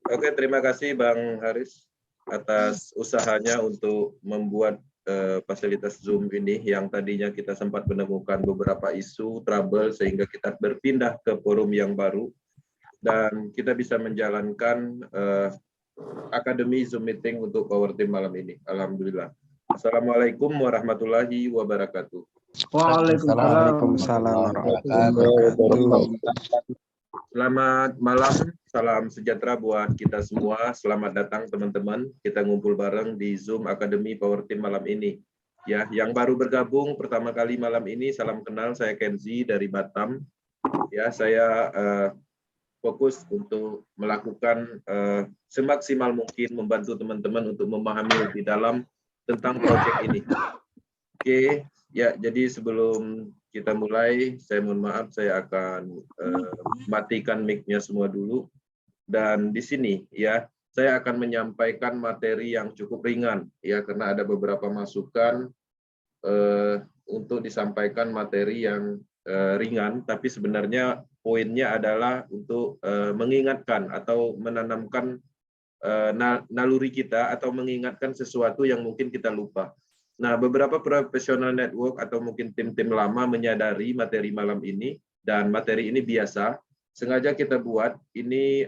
Oke, terima kasih Bang Haris atas usahanya untuk membuat fasilitas Zoom ini yang tadinya kita sempat menemukan beberapa isu, trouble, sehingga kita berpindah ke forum yang baru dan kita bisa menjalankan Akademi Zoom Meeting untuk Power Team malam ini. Alhamdulillah. Assalamualaikum warahmatullahi wabarakatuh. Waalaikumsalam warahmatullahi wabarakatuh. Selamat malam, salam sejahtera buat kita semua. Selamat datang teman-teman. Kita ngumpul bareng di Zoom Akademi Power Team malam ini. Ya, yang baru bergabung pertama kali malam ini, salam kenal, saya Kenzi dari Batam. Ya, saya fokus untuk melakukan semaksimal mungkin membantu teman-teman untuk memahami lebih dalam tentang proyek ini. Oke, ya, jadi sebelum kita mulai, saya mohon maaf, saya akan matikan mic-nya semua dulu. Dan di sini, ya, saya akan menyampaikan materi yang cukup ringan, ya, karena ada beberapa masukan untuk disampaikan materi yang ringan, tapi sebenarnya poinnya adalah untuk mengingatkan atau menanamkan naluri kita atau mengingatkan sesuatu yang mungkin kita lupa. Nah, beberapa profesional network atau mungkin tim-tim lama menyadari materi malam ini, dan materi ini biasa, sengaja kita buat, ini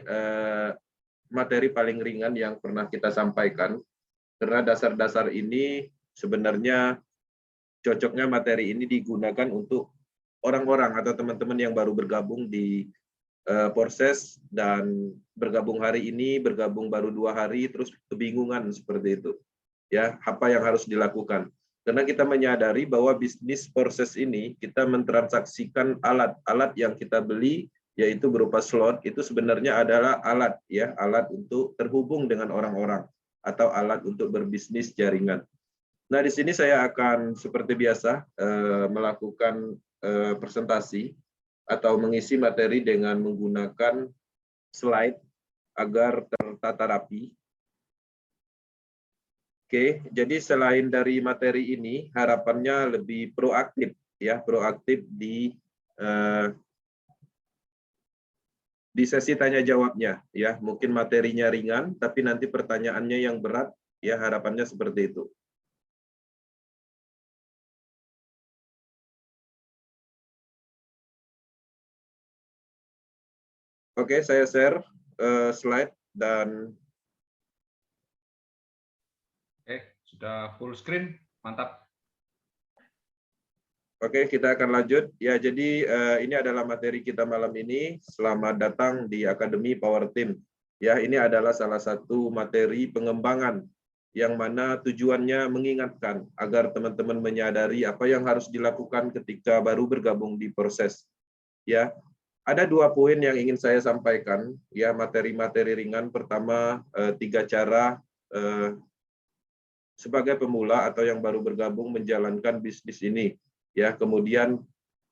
materi paling ringan yang pernah kita sampaikan, karena dasar-dasar ini sebenarnya cocoknya materi ini digunakan untuk orang-orang atau teman-teman yang baru bergabung di proses dan bergabung hari ini, bergabung baru 2 hari, terus kebingungan seperti itu. Ya, apa yang harus dilakukan? Karena kita menyadari bahwa bisnis proses ini kita mentransaksikan alat yang kita beli, yaitu berupa slot, itu sebenarnya adalah alat, ya, alat untuk terhubung dengan orang-orang atau alat untuk berbisnis jaringan. Nah, di sini saya akan seperti biasa melakukan presentasi atau mengisi materi dengan menggunakan slide agar tertata rapi. Oke, jadi selain dari materi ini, harapannya lebih proaktif, ya, proaktif di sesi tanya jawabnya, ya. Mungkin materinya ringan, tapi nanti pertanyaannya yang berat, ya, harapannya seperti itu. Oke, saya share slide dan sudah full screen, mantap. Oke, kita akan lanjut. Ya, jadi ini adalah materi kita malam ini. Selamat datang di Akademi Power Team. Ya, ini adalah salah satu materi pengembangan yang mana tujuannya mengingatkan agar teman-teman menyadari apa yang harus dilakukan ketika baru bergabung di proses. Ya, ada 2 poin yang ingin saya sampaikan. Ya, materi-materi ringan. Pertama, 3 cara sebagai pemula atau yang baru bergabung menjalankan bisnis ini. Ya, kemudian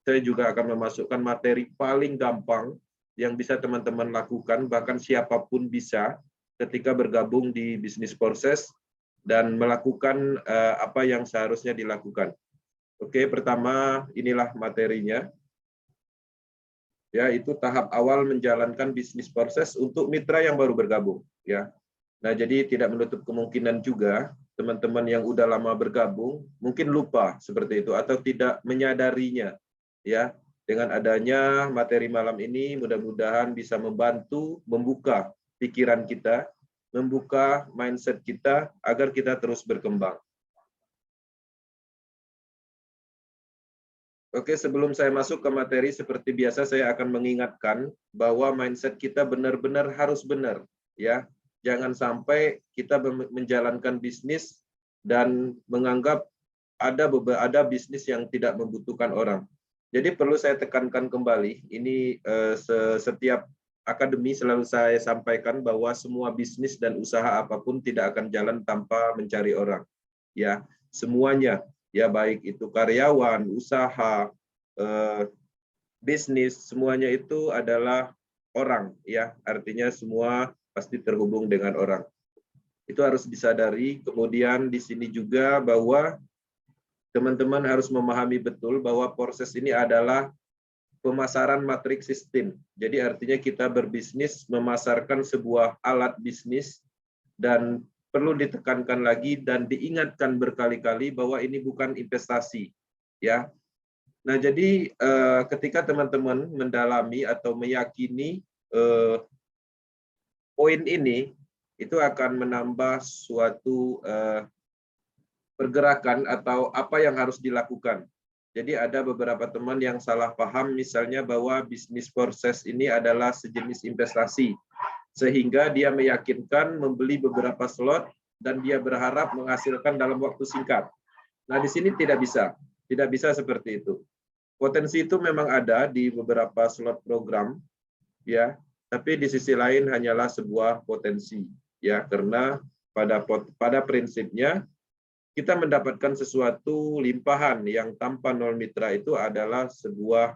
saya juga akan memasukkan materi paling gampang yang bisa teman-teman lakukan, bahkan siapapun bisa ketika bergabung di bisnis proses dan melakukan apa yang seharusnya dilakukan. Oke, pertama inilah materinya. Ya, itu tahap awal menjalankan bisnis proses untuk mitra yang baru bergabung. Ya, nah, jadi tidak menutup kemungkinan juga teman-teman yang udah lama bergabung mungkin lupa seperti itu atau tidak menyadarinya. Ya, dengan adanya materi malam ini mudah-mudahan bisa membantu membuka pikiran kita, membuka mindset kita agar kita terus berkembang. Oke, sebelum saya masuk ke materi, seperti biasa saya akan mengingatkan bahwa mindset kita benar-benar harus benar, ya. Jangan sampai kita menjalankan bisnis dan menganggap ada bisnis yang tidak membutuhkan orang. Jadi perlu saya tekankan kembali, ini setiap akademi selalu saya sampaikan bahwa semua bisnis dan usaha apapun tidak akan jalan tanpa mencari orang. Ya, semuanya, ya, baik itu karyawan, usaha, bisnis, semuanya itu adalah orang, ya. Artinya semua pasti terhubung dengan orang. Itu harus disadari. Kemudian di sini juga bahwa teman-teman harus memahami betul bahwa proses ini adalah pemasaran matriks sistem. Jadi artinya kita berbisnis memasarkan sebuah alat bisnis, dan perlu ditekankan lagi dan diingatkan berkali-kali bahwa ini bukan investasi, ya. Nah, jadi ketika teman-teman mendalami atau meyakini poin ini, itu akan menambah suatu pergerakan atau apa yang harus dilakukan. Jadi ada beberapa teman yang salah paham, misalnya bahwa bisnis proses ini adalah sejenis investasi, sehingga dia meyakinkan membeli beberapa slot dan dia berharap menghasilkan dalam waktu singkat. Nah, di sini tidak bisa seperti itu. Potensi itu memang ada di beberapa slot program, ya, tapi di sisi lain hanyalah sebuah potensi, ya, karena pada prinsipnya kita mendapatkan sesuatu limpahan yang tanpa nol mitra itu adalah sebuah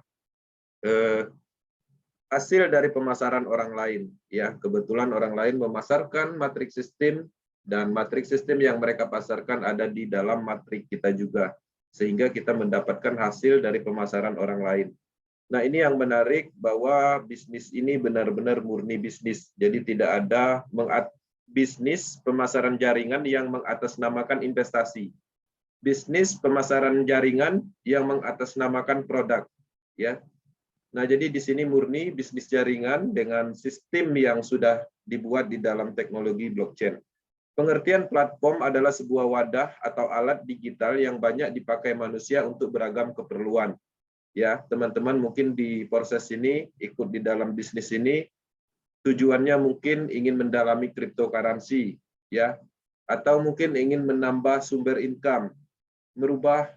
hasil dari pemasaran orang lain, ya. Kebetulan orang lain memasarkan matriks sistem, dan matriks sistem yang mereka pasarkan ada di dalam matrik kita juga, sehingga kita mendapatkan hasil dari pemasaran orang lain. Nah, ini yang menarik, bahwa bisnis ini benar-benar murni bisnis. Jadi tidak ada bisnis pemasaran jaringan yang mengatasnamakan investasi. Bisnis pemasaran jaringan yang mengatasnamakan produk, ya. Nah, jadi di sini murni bisnis jaringan dengan sistem yang sudah dibuat di dalam teknologi blockchain. Pengertian platform adalah sebuah wadah atau alat digital yang banyak dipakai manusia untuk beragam keperluan. Ya, teman-teman mungkin di proses ini ikut di dalam bisnis ini tujuannya mungkin ingin mendalami cryptocurrency, ya, atau mungkin ingin menambah sumber income, merubah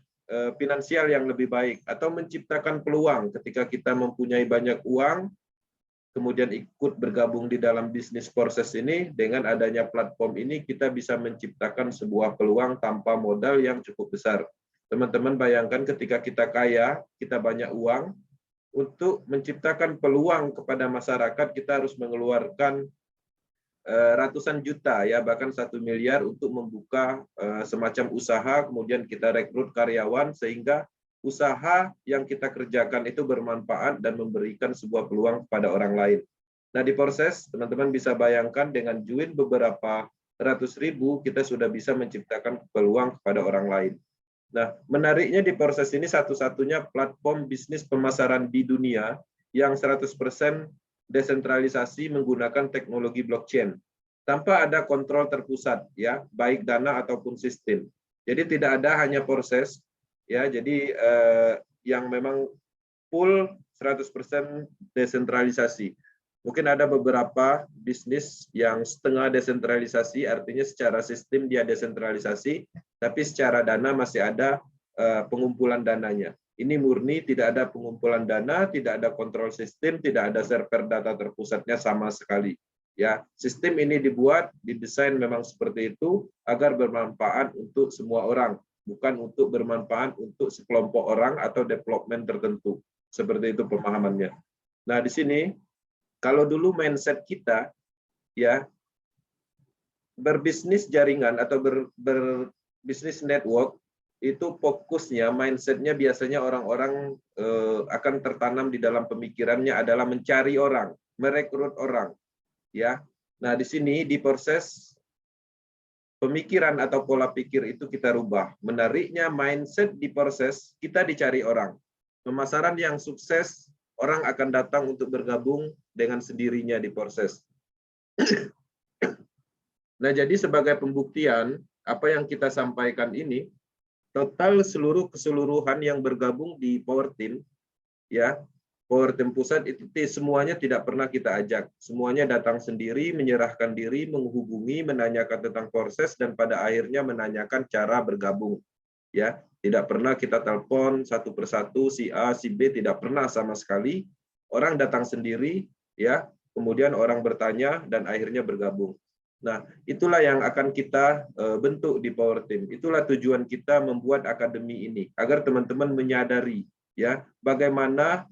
finansial yang lebih baik, atau menciptakan peluang ketika kita mempunyai banyak uang, kemudian ikut bergabung di dalam bisnis proses ini. Dengan adanya platform ini kita bisa menciptakan sebuah peluang tanpa modal yang cukup besar. Teman-teman bayangkan ketika kita kaya, kita banyak uang, untuk menciptakan peluang kepada masyarakat kita harus mengeluarkan ratusan juta, ya, bahkan 1 miliar untuk membuka semacam usaha, kemudian kita rekrut karyawan sehingga usaha yang kita kerjakan itu bermanfaat dan memberikan sebuah peluang kepada orang lain. Nah, di proses teman-teman bisa bayangkan dengan join beberapa ratus ribu kita sudah bisa menciptakan peluang kepada orang lain. Nah, menariknya di proses ini satu-satunya platform bisnis pemasaran di dunia yang 100% desentralisasi menggunakan teknologi blockchain tanpa ada kontrol terpusat, ya, baik dana ataupun sistem. Jadi tidak ada hanya proses, ya, jadi yang memang full 100% desentralisasi. Mungkin ada beberapa bisnis yang setengah desentralisasi, artinya secara sistem dia desentralisasi, tapi secara dana masih ada pengumpulan dananya. Ini murni tidak ada pengumpulan dana, tidak ada kontrol sistem, tidak ada server data terpusatnya sama sekali. Ya, sistem ini didesain memang seperti itu agar bermanfaat untuk semua orang, bukan untuk bermanfaat untuk sekelompok orang atau development tertentu. Seperti itu pemahamannya. Nah, di sini kalau dulu mindset kita, ya, berbisnis jaringan atau berbisnis network, itu fokusnya, mindsetnya biasanya orang-orang akan tertanam di dalam pemikirannya adalah mencari orang, merekrut orang, ya. Nah, di sini di proses pemikiran atau pola pikir itu kita rubah. Menariknya mindset di proses kita dicari orang. Pemasaran yang sukses, orang akan datang untuk bergabung dengan sendirinya di proses. Nah, jadi sebagai pembuktian apa yang kita sampaikan ini, total keseluruhan yang bergabung di Power Team, ya, Power Team pusat itu semuanya tidak pernah kita ajak. Semuanya datang sendiri, menyerahkan diri, menghubungi, menanyakan tentang proses, dan pada akhirnya menanyakan cara bergabung. Ya, tidak pernah kita telepon satu persatu si A, si B, tidak pernah sama sekali. Orang datang sendiri, ya, kemudian orang bertanya dan akhirnya bergabung. Nah, itulah yang akan kita bentuk di Power Team. Itulah tujuan kita membuat akademi ini, agar teman-teman menyadari, ya, bagaimana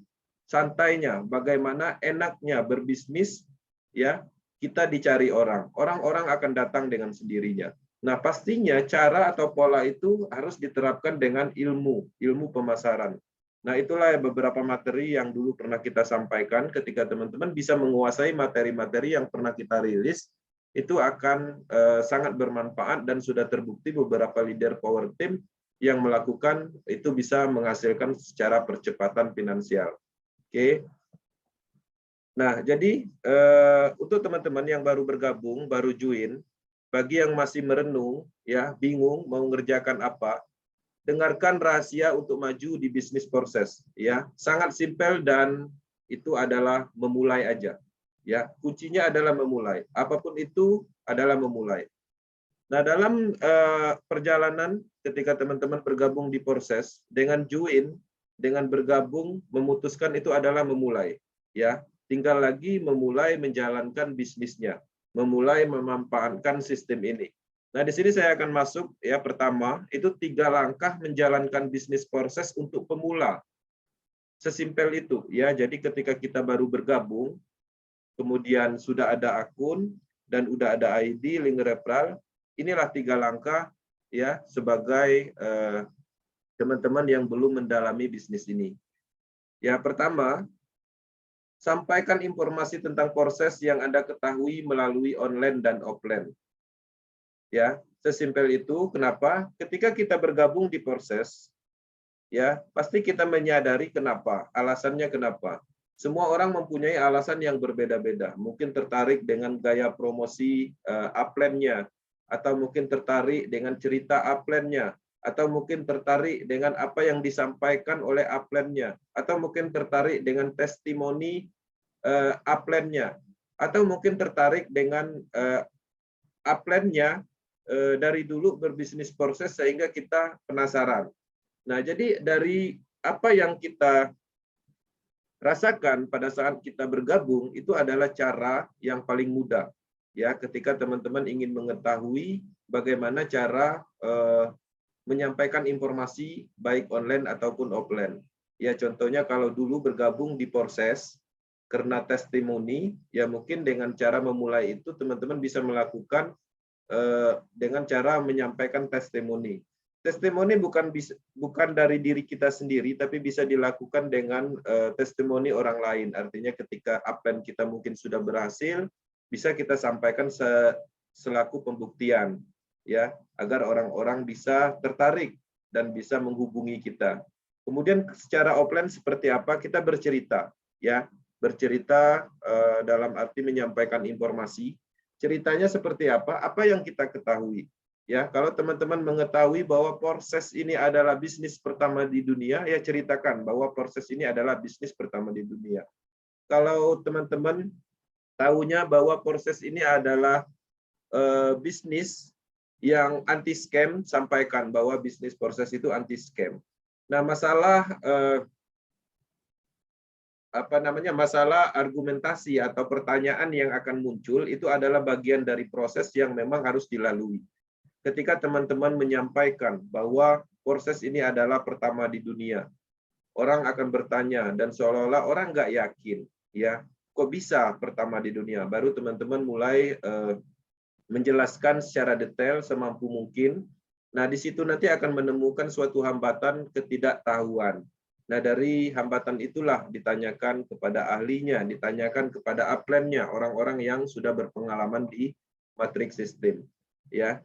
santainya, bagaimana enaknya berbisnis, ya, kita dicari orang. Orang-orang akan datang dengan sendirinya. Nah, pastinya cara atau pola itu harus diterapkan dengan ilmu pemasaran. Nah, itulah beberapa materi yang dulu pernah kita sampaikan. Ketika teman-teman bisa menguasai materi-materi yang pernah kita rilis, itu akan sangat bermanfaat dan sudah terbukti beberapa leader power team yang melakukan itu bisa menghasilkan secara percepatan finansial. Oke. Nah, jadi untuk teman-teman yang baru bergabung, baru join, bagi yang masih merenung, ya bingung mau ngerjakan apa, dengarkan rahasia untuk maju di bisnis proses. Ya, sangat simpel dan itu adalah memulai aja. Ya, kuncinya adalah memulai. Apapun itu adalah memulai. Nah, dalam perjalanan ketika teman-teman bergabung di proses dengan join, dengan bergabung, memutuskan itu adalah memulai. Ya, tinggal lagi memulai menjalankan bisnisnya, memulai memanfaatkan sistem ini. Nah, di sini saya akan masuk ya pertama itu 3 langkah menjalankan bisnis proses untuk pemula. Sesimpel itu ya. Jadi ketika kita baru bergabung, kemudian sudah ada akun dan udah ada ID, link referral, inilah 3 langkah ya sebagai teman-teman yang belum mendalami bisnis ini. Ya, pertama, sampaikan informasi tentang proses yang Anda ketahui melalui online dan offline. Ya, sesimpel itu. Kenapa? Ketika kita bergabung di proses, ya, pasti kita menyadari kenapa, alasannya kenapa. Semua orang mempunyai alasan yang berbeda-beda. Mungkin tertarik dengan gaya promosi upline-nya, atau mungkin tertarik dengan cerita upline-nya, atau mungkin tertarik dengan apa yang disampaikan oleh upline-nya, atau mungkin tertarik dengan testimoni upline-nya, atau mungkin tertarik dengan upline-nya dari dulu berbisnis proses sehingga kita penasaran. Nah, jadi dari apa yang kita rasakan pada saat kita bergabung itu adalah cara yang paling mudah. Ya, ketika teman-teman ingin mengetahui bagaimana cara menyampaikan informasi baik online ataupun offline. Ya, contohnya kalau dulu bergabung di proses karena testimoni, ya mungkin dengan cara memulai itu teman-teman bisa melakukan dengan cara menyampaikan testimoni. Testimoni bukan dari diri kita sendiri, tapi bisa dilakukan dengan testimoni orang lain. Artinya ketika upline kita mungkin sudah berhasil, bisa kita sampaikan selaku pembuktian, ya, agar orang-orang bisa tertarik dan bisa menghubungi kita. Kemudian secara offline seperti apa? Kita bercerita, ya, bercerita dalam arti menyampaikan informasi. Ceritanya seperti apa? Apa yang kita ketahui. Ya, kalau teman-teman mengetahui bahwa proses ini adalah bisnis pertama di dunia, ya ceritakan bahwa proses ini adalah bisnis pertama di dunia. Kalau teman-teman tahunya bahwa proses ini adalah bisnis yang anti scam, sampaikan bahwa bisnis proses itu anti scam. Nah, masalah masalah argumentasi atau pertanyaan yang akan muncul itu adalah bagian dari proses yang memang harus dilalui. Ketika teman-teman menyampaikan bahwa proses ini adalah pertama di dunia, orang akan bertanya dan seolah-olah orang nggak yakin, ya, kok bisa pertama di dunia? Baru teman-teman mulai menjelaskan secara detail semampu mungkin. Nah, di situ nanti akan menemukan suatu hambatan ketidaktahuan. Nah, dari hambatan itulah ditanyakan kepada ahlinya, ditanyakan kepada upline-nya, orang-orang yang sudah berpengalaman di matrix system, ya.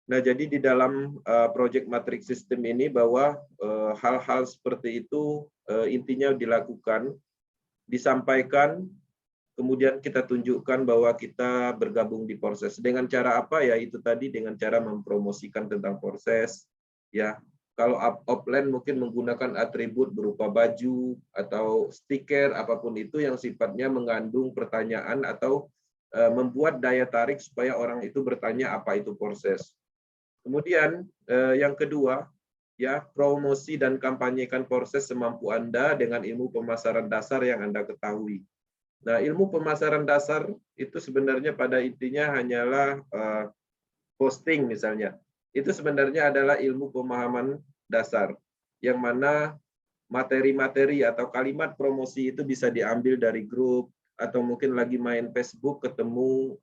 Nah, jadi di dalam project matrix system ini bahwa hal-hal seperti itu intinya dilakukan, disampaikan, kemudian kita tunjukkan bahwa kita bergabung di proses. Dengan cara apa? Ya itu tadi, dengan cara mempromosikan tentang proses. Ya, kalau offline mungkin menggunakan atribut berupa baju atau stiker, apapun itu yang sifatnya mengandung pertanyaan atau membuat daya tarik supaya orang itu bertanya apa itu proses. Kemudian yang kedua, ya, promosi dan kampanyekan proses semampu Anda dengan ilmu pemasaran dasar yang Anda ketahui. Nah, ilmu pemasaran dasar itu sebenarnya pada intinya hanyalah posting misalnya. Itu sebenarnya adalah ilmu pemahaman dasar, yang mana materi-materi atau kalimat promosi itu bisa diambil dari grup, atau mungkin lagi main Facebook ketemu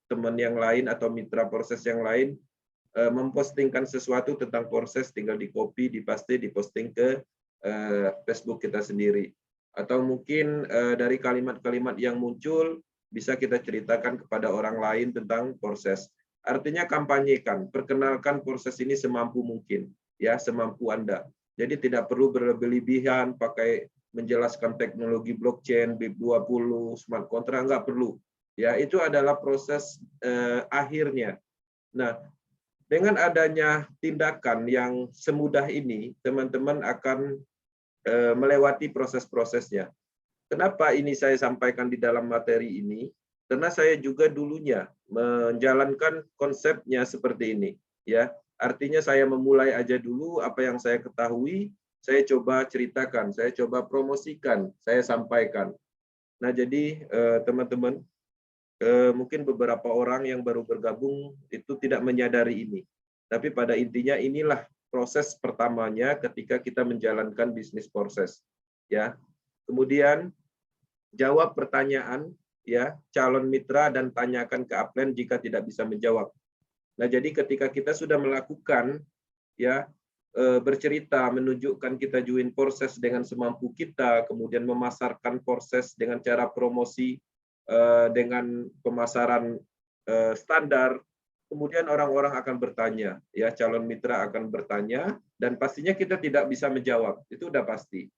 teman yang lain atau mitra proses yang lain, mempostingkan sesuatu tentang proses, tinggal di copy, dipaste, diposting ke Facebook kita sendiri. Atau mungkin dari kalimat-kalimat yang muncul bisa kita ceritakan kepada orang lain tentang proses. Artinya kampanyekan, perkenalkan proses ini semampu mungkin, ya, semampu Anda. Jadi tidak perlu berlebihan pakai menjelaskan teknologi blockchain, BIP20, smart contract, nggak perlu. Ya, itu adalah proses akhirnya. Nah, dengan adanya tindakan yang semudah ini, teman-teman akan melewati proses-prosesnya. Kenapa ini saya sampaikan di dalam materi ini? Karena saya juga dulunya menjalankan konsepnya seperti ini, ya. Artinya saya memulai aja dulu apa yang saya ketahui, saya coba ceritakan, saya coba promosikan, saya sampaikan. Nah, jadi teman-teman, mungkin beberapa orang yang baru bergabung itu tidak menyadari ini. Tapi pada intinya inilah proses pertamanya ketika kita menjalankan bisnis proses, ya. Kemudian jawab pertanyaan, ya, calon mitra dan tanyakan ke upline jika tidak bisa menjawab. Nah, jadi ketika kita sudah melakukan, ya, bercerita, menunjukkan kita join proses dengan semampu kita, kemudian memasarkan proses dengan cara promosi, dengan pemasaran standar, kemudian orang-orang akan bertanya, ya, calon mitra akan bertanya, dan pastinya kita tidak bisa menjawab, itu udah pasti.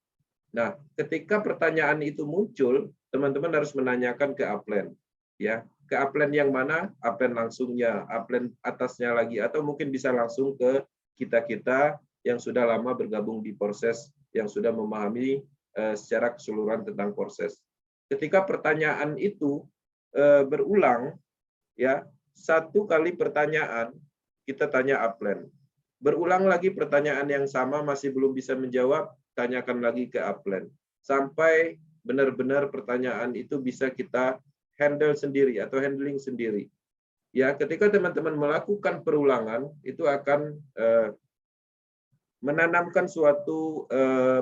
Nah, ketika pertanyaan itu muncul, teman-teman harus menanyakan ke upline, ya, ke upline yang mana, upline langsungnya, upline atasnya lagi, atau mungkin bisa langsung ke kita-kita yang sudah lama bergabung di proses, yang sudah memahami secara keseluruhan tentang proses. Ketika pertanyaan itu berulang, ya, satu kali pertanyaan kita tanya upline, berulang lagi pertanyaan yang sama masih belum bisa menjawab, tanyakan lagi ke upline sampai benar-benar pertanyaan itu bisa kita handle sendiri atau handling sendiri. Ya, ketika teman-teman melakukan perulangan itu akan menanamkan suatu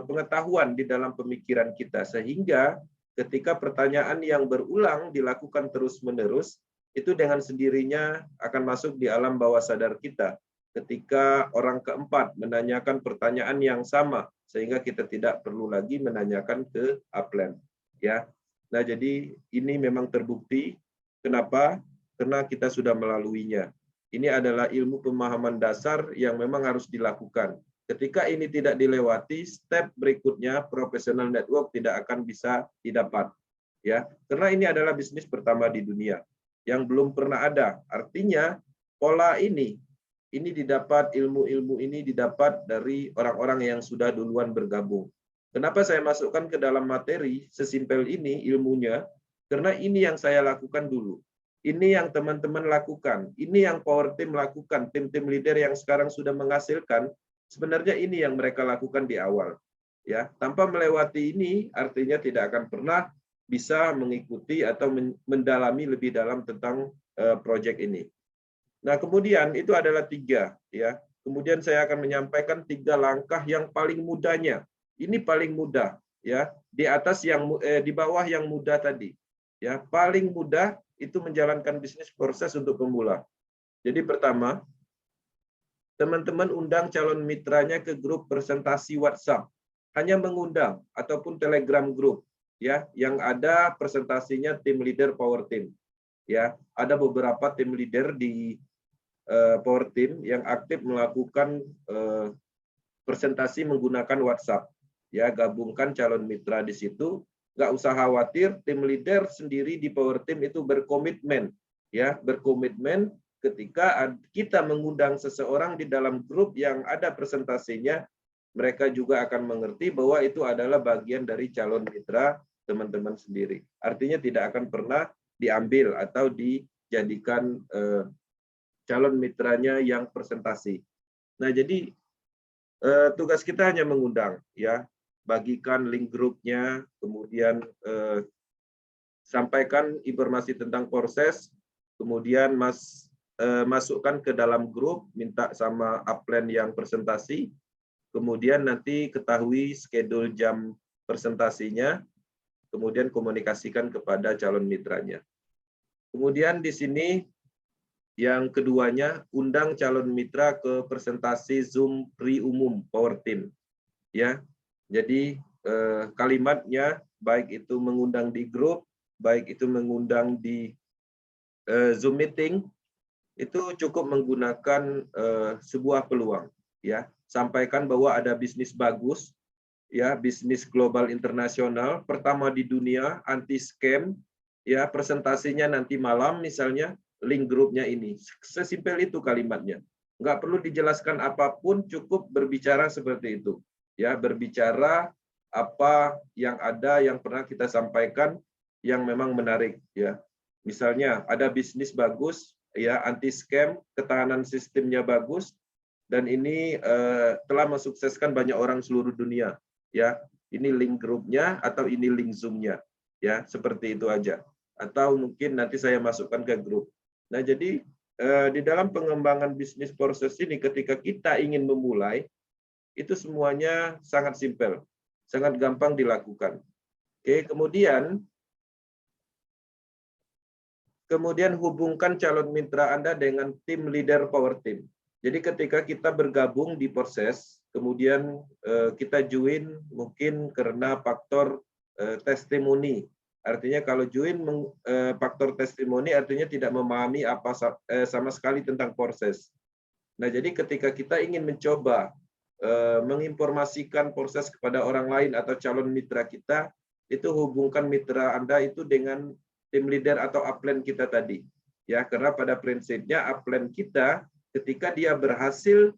pengetahuan di dalam pemikiran kita sehingga ketika pertanyaan yang berulang dilakukan terus-menerus itu dengan sendirinya akan masuk di alam bawah sadar kita. Ketika orang keempat menanyakan pertanyaan yang sama, sehingga kita tidak perlu lagi menanyakan ke upline, ya. Nah, jadi ini memang terbukti. Kenapa? Karena kita sudah melaluinya. Ini adalah ilmu pemahaman dasar yang memang harus dilakukan. Ketika ini tidak dilewati, step berikutnya professional network tidak akan bisa didapat, ya. Karena ini adalah bisnis pertama di dunia yang belum pernah ada. Artinya pola ini didapat, ilmu-ilmu ini didapat dari orang-orang yang sudah duluan bergabung. Kenapa saya masukkan ke dalam materi sesimpel ini ilmunya? Karena ini yang saya lakukan dulu. Ini yang teman-teman lakukan. Ini yang Power Team lakukan. Tim-tim leader yang sekarang sudah menghasilkan, sebenarnya ini yang mereka lakukan di awal. Ya, tanpa melewati ini, artinya tidak akan pernah bisa mengikuti atau mendalami lebih dalam tentang proyek ini. Nah, kemudian itu adalah 3, ya. Kemudian saya akan menyampaikan 3 langkah yang paling mudahnya. Ini paling mudah, ya. Di atas yang di bawah yang mudah tadi. Ya, paling mudah itu menjalankan bisnis proses untuk pemula. Jadi pertama, teman-teman undang calon mitranya ke grup presentasi WhatsApp. Hanya mengundang ataupun Telegram group, ya, yang ada presentasinya tim leader Power Team. Ya, ada beberapa tim leader di Power Team yang aktif melakukan presentasi menggunakan WhatsApp. Ya, gabungkan calon mitra di situ. Nggak usah khawatir, tim leader sendiri di Power Team itu berkomitmen. Ya, berkomitmen ketika kita mengundang seseorang di dalam grup yang ada presentasinya, mereka juga akan mengerti bahwa itu adalah bagian dari calon mitra teman-teman sendiri. Artinya tidak akan pernah diambil atau dijadikan calon mitranya yang presentasi. Nah, jadi tugas kita hanya mengundang, ya, bagikan link grupnya, kemudian sampaikan informasi tentang proses, kemudian masukkan ke dalam grup, minta sama upline yang presentasi, kemudian nanti ketahui schedule jam presentasinya, kemudian komunikasikan kepada calon mitranya. Kemudian di sini yang keduanya, undang calon mitra ke presentasi Zoom pre umum Power Team. Ya, Jadi kalimatnya baik itu mengundang di grup, baik itu mengundang di Zoom meeting, itu cukup menggunakan sebuah peluang, ya. Sampaikan bahwa ada bisnis bagus, ya, bisnis global internasional pertama di dunia, anti scam, ya, presentasinya nanti malam misalnya, link grupnya ini. Sesimpel itu kalimatnya. Nggak perlu dijelaskan apapun, cukup berbicara seperti itu, ya, berbicara apa yang ada, yang pernah kita sampaikan, yang memang menarik, ya. Misalnya ada bisnis bagus, ya, anti scam, ketahanan sistemnya bagus, dan ini telah mensukseskan banyak orang seluruh dunia, ya. Ini link grupnya atau ini link Zoom-nya, ya, seperti itu aja. Atau mungkin nanti saya masukkan ke grup. Nah, jadi di dalam pengembangan bisnis proses ini, ketika kita ingin memulai, itu semuanya sangat simpel, sangat gampang dilakukan. Oke, kemudian hubungkan calon mitra Anda dengan tim leader Power Team. Jadi ketika kita bergabung di proses, kemudian kita join mungkin karena faktor testimoni. Artinya kalau join faktor testimoni artinya tidak memahami apa sama sekali tentang proses. Nah, jadi ketika kita ingin mencoba menginformasikan proses kepada orang lain atau calon mitra kita, itu hubungkan mitra Anda itu dengan tim leader atau upline kita tadi. Ya, karena pada prinsipnya upline kita ketika dia berhasil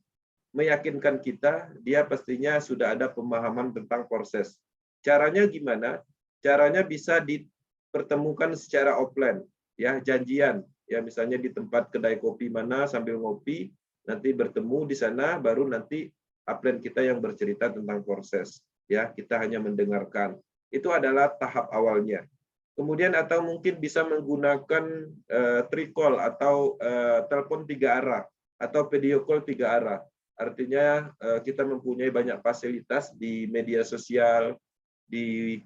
meyakinkan kita, dia pastinya sudah ada pemahaman tentang proses. Caranya gimana? Caranya bisa dipertemukan secara offline, ya, janjian, ya, misalnya di tempat kedai kopi mana sambil ngopi, nanti bertemu di sana, baru nanti upline kita yang bercerita tentang proses, ya, kita hanya mendengarkan. Itu adalah tahap awalnya. Kemudian atau mungkin bisa menggunakan tricall atau telepon 3 arah atau video call 3 arah. Artinya kita mempunyai banyak fasilitas di media sosial, di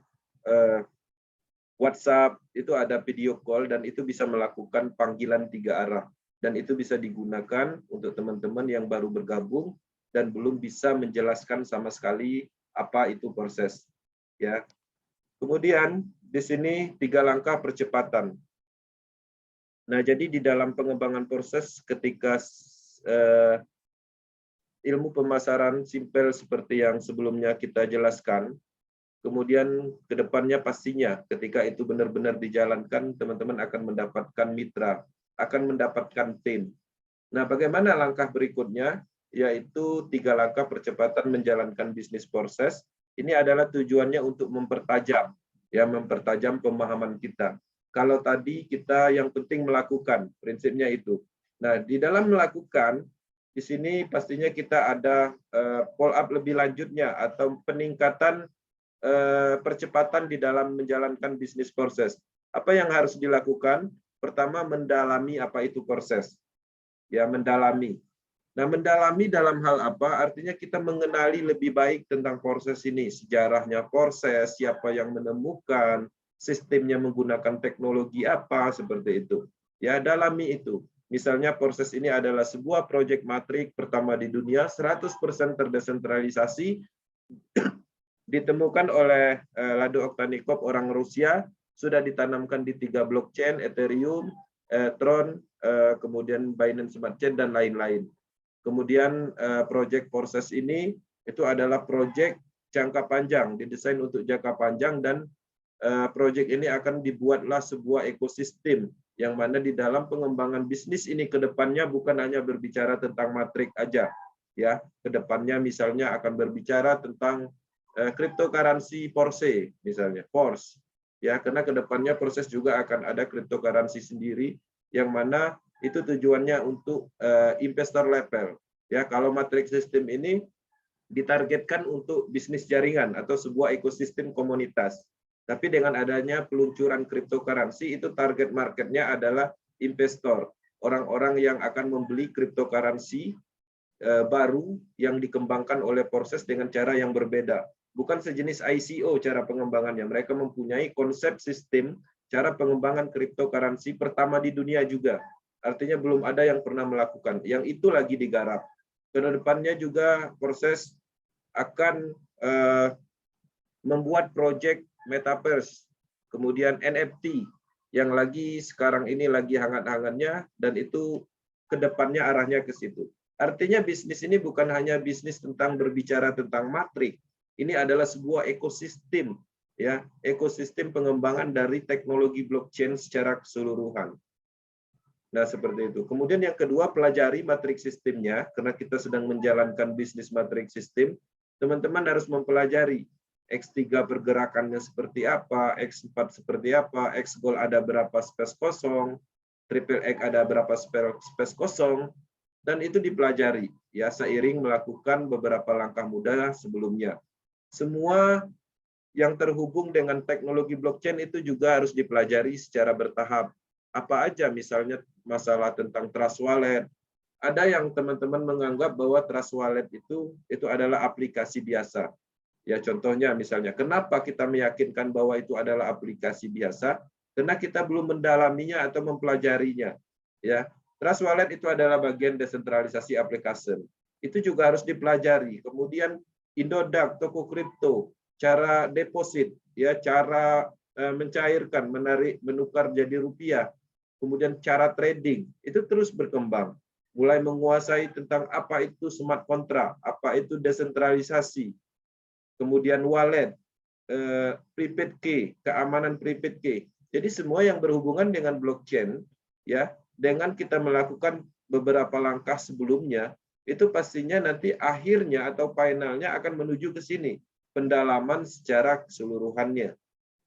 WhatsApp, itu ada video call dan itu bisa melakukan panggilan 3 arah. Dan itu bisa digunakan untuk teman-teman yang baru bergabung dan belum bisa menjelaskan sama sekali apa itu proses. Ya. Kemudian di sini 3 langkah percepatan. Nah, jadi di dalam pengembangan proses ketika ilmu pemasaran simpel seperti yang sebelumnya kita jelaskan, kemudian ke depannya pastinya ketika itu benar-benar dijalankan, teman-teman akan mendapatkan mitra, akan mendapatkan tim. Nah, bagaimana langkah berikutnya? Yaitu 3 langkah percepatan menjalankan bisnis proses. Ini adalah tujuannya untuk mempertajam, ya, mempertajam pemahaman kita. Kalau tadi kita yang penting melakukan, prinsipnya itu. Nah, di dalam melakukan, di sini pastinya kita ada follow up lebih lanjutnya atau peningkatan percepatan di dalam menjalankan bisnis proses. Apa yang harus dilakukan? Pertama, mendalami apa itu proses. Ya, mendalami. Nah, mendalami dalam hal apa? Artinya kita mengenali lebih baik tentang proses ini, sejarahnya proses, siapa yang menemukan, sistemnya menggunakan teknologi apa, seperti itu. Ya, dalami itu. Misalnya proses ini adalah sebuah proyek matrik pertama di dunia, 100% terdesentralisasi, ditemukan oleh Lado Oktanikov, orang Rusia, sudah ditanamkan di 3 blockchain, Ethereum, Tron, kemudian Binance Smart Chain, dan lain-lain. Kemudian proyek proses ini itu adalah proyek jangka panjang, didesain untuk jangka panjang, dan proyek ini akan dibuatlah sebuah ekosistem yang mana di dalam pengembangan bisnis ini ke depannya bukan hanya berbicara tentang matrik aja, ya. Ke depannya misalnya akan berbicara tentang cryptocurrency Porsche misalnya, Porsche, ya, karena ke depannya proses juga akan ada cryptocurrency sendiri yang mana itu tujuannya untuk investor level, ya. Kalau matrix system ini ditargetkan untuk bisnis jaringan atau sebuah ekosistem komunitas. Tapi dengan adanya peluncuran cryptocurrency, itu target marketnya adalah investor, orang-orang yang akan membeli cryptocurrency baru yang dikembangkan oleh proses dengan cara yang berbeda. Bukan sejenis ICO cara pengembangannya. Mereka mempunyai konsep sistem cara pengembangan cryptocurrency pertama di dunia juga. Artinya belum ada yang pernah melakukan. Yang itu lagi digarap. Ke depannya juga proses akan membuat project metaverse, kemudian NFT yang lagi sekarang ini lagi hangat-hangatnya, dan itu kedepannya arahnya ke situ. Artinya bisnis ini bukan hanya bisnis tentang berbicara tentang matrik, ini adalah sebuah ekosistem, ya, ekosistem pengembangan dari teknologi blockchain secara keseluruhan. Nah, seperti itu. Kemudian yang kedua, pelajari matrik sistemnya, karena kita sedang menjalankan bisnis matrik sistem, teman-teman harus mempelajari X3 pergerakannya seperti apa, X4 seperti apa, X-Gold ada berapa space kosong, Triple X ada berapa space kosong, dan itu dipelajari ya seiring melakukan beberapa langkah mudah sebelumnya. Semua yang terhubung dengan teknologi blockchain itu juga harus dipelajari secara bertahap. Apa aja misalnya masalah tentang trust wallet. Ada yang teman-teman menganggap bahwa trust wallet itu adalah aplikasi biasa. Ya contohnya misalnya, kenapa kita meyakinkan bahwa itu adalah aplikasi biasa? Karena kita belum mendalaminya atau mempelajarinya. Ya, Trust Wallet itu adalah bagian desentralisasi aplikasi. Itu juga harus dipelajari. Kemudian Indodax, toko kripto, cara deposit, ya cara mencairkan, menarik, menukar jadi rupiah. Kemudian cara trading, itu terus berkembang. Mulai menguasai tentang apa itu smart contract, apa itu desentralisasi, kemudian wallet, prepaid key, keamanan prepaid key. Jadi semua yang berhubungan dengan blockchain, ya, dengan kita melakukan beberapa langkah sebelumnya, itu pastinya nanti akhirnya atau finalnya akan menuju ke sini, pendalaman secara keseluruhannya,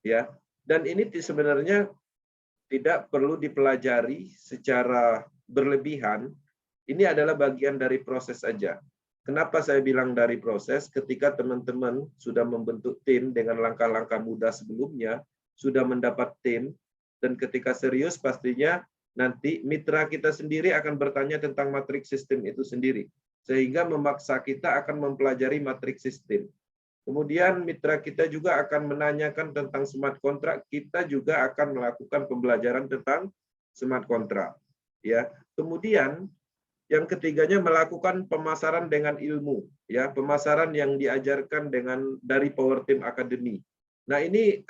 ya. Dan ini sebenarnya tidak perlu dipelajari secara berlebihan. Ini adalah bagian dari proses saja. Kenapa saya bilang dari proses? Ketika teman-teman sudah membentuk tim dengan langkah-langkah mudah sebelumnya, sudah mendapat tim, dan ketika serius pastinya nanti mitra kita sendiri akan bertanya tentang matrik sistem itu sendiri. Sehingga memaksa kita akan mempelajari matrik sistem. Kemudian mitra kita juga akan menanyakan tentang smart contract, kita juga akan melakukan pembelajaran tentang smart contract. Ya. Kemudian yang ketiganya melakukan pemasaran dengan ilmu, ya, pemasaran yang diajarkan dari Power Team Academy. Nah, ini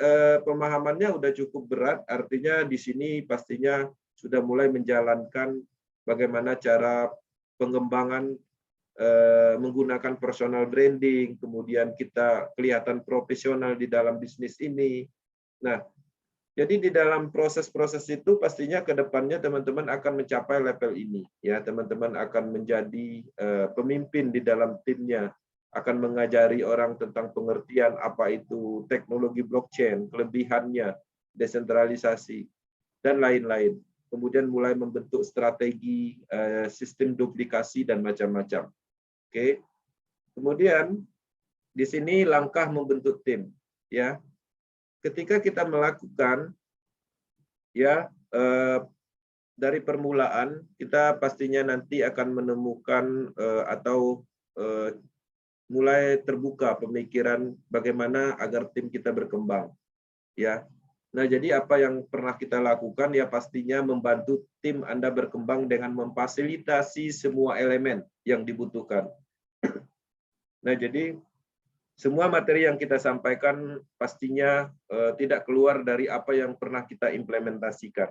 pemahamannya udah cukup berat, artinya di sini pastinya sudah mulai menjalankan bagaimana cara pengembangan menggunakan personal branding, kemudian kita kelihatan profesional di dalam bisnis ini. Nah, jadi di dalam proses-proses itu pastinya ke depannya teman-teman akan mencapai level ini. Ya, teman-teman akan menjadi pemimpin di dalam timnya, akan mengajari orang tentang pengertian apa itu teknologi blockchain, kelebihannya, desentralisasi, dan lain-lain. Kemudian mulai membentuk strategi sistem duplikasi dan macam-macam. Oke. Kemudian di sini langkah membentuk tim, ya. Ketika kita melakukan, ya, dari permulaan kita pastinya nanti akan menemukan atau mulai terbuka pemikiran bagaimana agar tim kita berkembang, ya. Nah, jadi apa yang pernah kita lakukan ya pastinya membantu tim Anda berkembang dengan memfasilitasi semua elemen yang dibutuhkan. Nah, jadi semua materi yang kita sampaikan pastinya tidak keluar dari apa yang pernah kita implementasikan.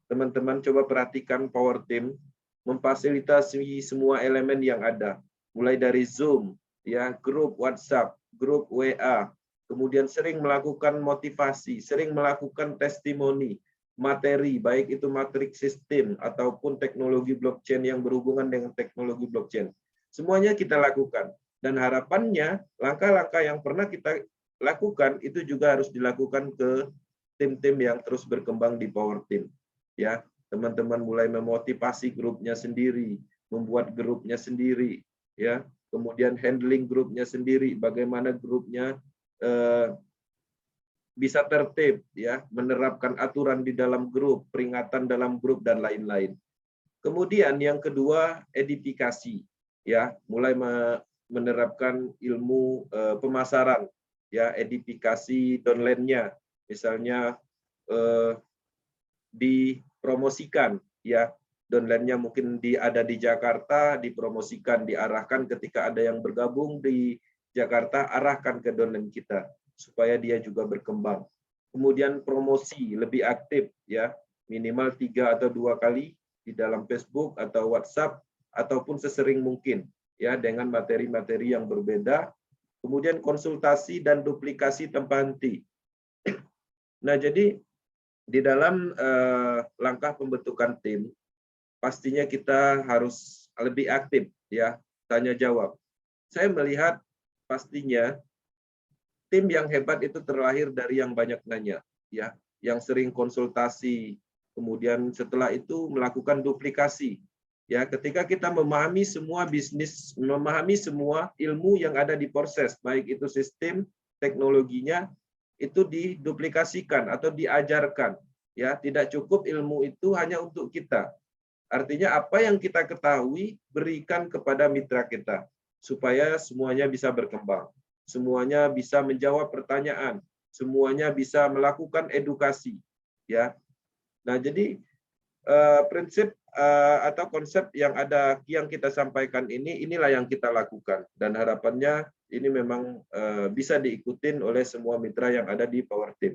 Teman-teman coba perhatikan Power Team memfasilitasi semua elemen yang ada, mulai dari Zoom, ya, grup WhatsApp, grup WA, kemudian sering melakukan motivasi, sering melakukan testimoni, materi, baik itu matrik sistem ataupun teknologi blockchain yang berhubungan dengan teknologi blockchain. Semuanya kita lakukan. Dan harapannya langkah-langkah yang pernah kita lakukan itu juga harus dilakukan ke tim-tim yang terus berkembang di Power Team. Ya, teman-teman mulai memotivasi grupnya sendiri, membuat grupnya sendiri, ya. Kemudian handling grupnya sendiri, bagaimana grupnya bisa tertib, ya, menerapkan aturan di dalam grup, peringatan dalam grup dan lain-lain. Kemudian yang kedua edifikasi, ya, mulai menerapkan ilmu pemasaran, ya, edifikasi downline-nya, misalnya dipromosikan, ya, downline-nya mungkin ada di Jakarta, dipromosikan, diarahkan ketika ada yang bergabung di Jakarta, arahkan ke downline kita, supaya dia juga berkembang. Kemudian promosi lebih aktif, ya, minimal 3 atau 2 kali di dalam Facebook atau WhatsApp ataupun sesering mungkin, ya, dengan materi-materi yang berbeda. Kemudian konsultasi dan duplikasi tanpa henti. Nah, jadi di dalam langkah pembentukan tim, pastinya kita harus lebih aktif, ya, tanya jawab. Saya melihat pastinya tim yang hebat itu terlahir dari yang banyak nanya, ya, yang sering konsultasi, kemudian setelah itu melakukan duplikasi. Ya, ketika kita memahami semua bisnis, memahami semua ilmu yang ada di proses, baik itu sistem, teknologinya, itu diduplikasikan atau diajarkan. Ya, tidak cukup ilmu itu hanya untuk kita. Artinya apa yang kita ketahui berikan kepada mitra kita supaya semuanya bisa berkembang, semuanya bisa menjawab pertanyaan, semuanya bisa melakukan edukasi. Ya, nah jadi prinsip atau konsep yang kita sampaikan inilah yang kita lakukan dan harapannya ini memang bisa diikutin oleh semua mitra yang ada di Power Team.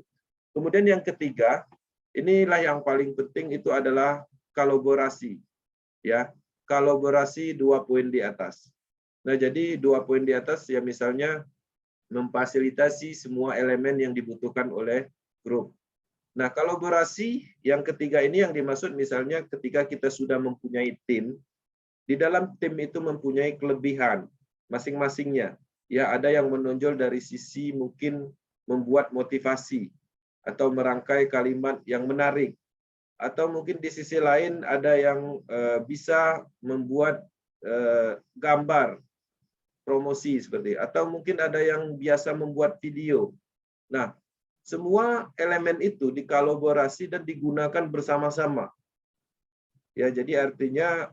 Kemudian yang ketiga, inilah yang paling penting, itu adalah kolaborasi, ya, kolaborasi 2 poin di atas. Nah, jadi 2 poin di atas ya, misalnya memfasilitasi semua elemen yang dibutuhkan oleh grup. Nah, kolaborasi yang ketiga ini yang dimaksud misalnya ketika kita sudah mempunyai tim, di dalam tim itu mempunyai kelebihan masing-masingnya. Ya, ada yang menonjol dari sisi mungkin membuat motivasi atau merangkai kalimat yang menarik. Atau mungkin di sisi lain ada yang bisa membuat gambar promosi seperti, atau mungkin ada yang biasa membuat video. Nah, semua elemen itu dikolaborasi dan digunakan bersama-sama. Ya, jadi artinya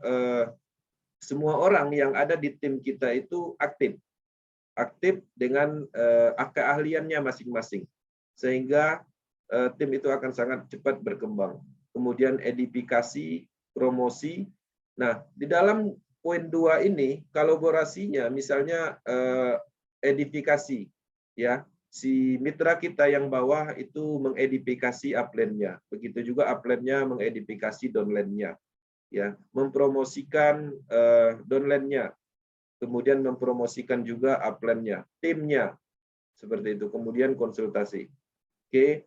semua orang yang ada di tim kita itu aktif dengan keahliannya masing-masing, sehingga tim itu akan sangat cepat berkembang. Kemudian edifikasi, promosi. Nah, di dalam poin 2 ini kolaborasinya misalnya edifikasi, ya, si mitra kita yang bawah itu mengedifikasi upline-nya, begitu juga upline-nya mengedifikasi downline-nya, ya, mempromosikan downline-nya, kemudian mempromosikan juga upline-nya, timnya, seperti itu. Kemudian konsultasi. Oke.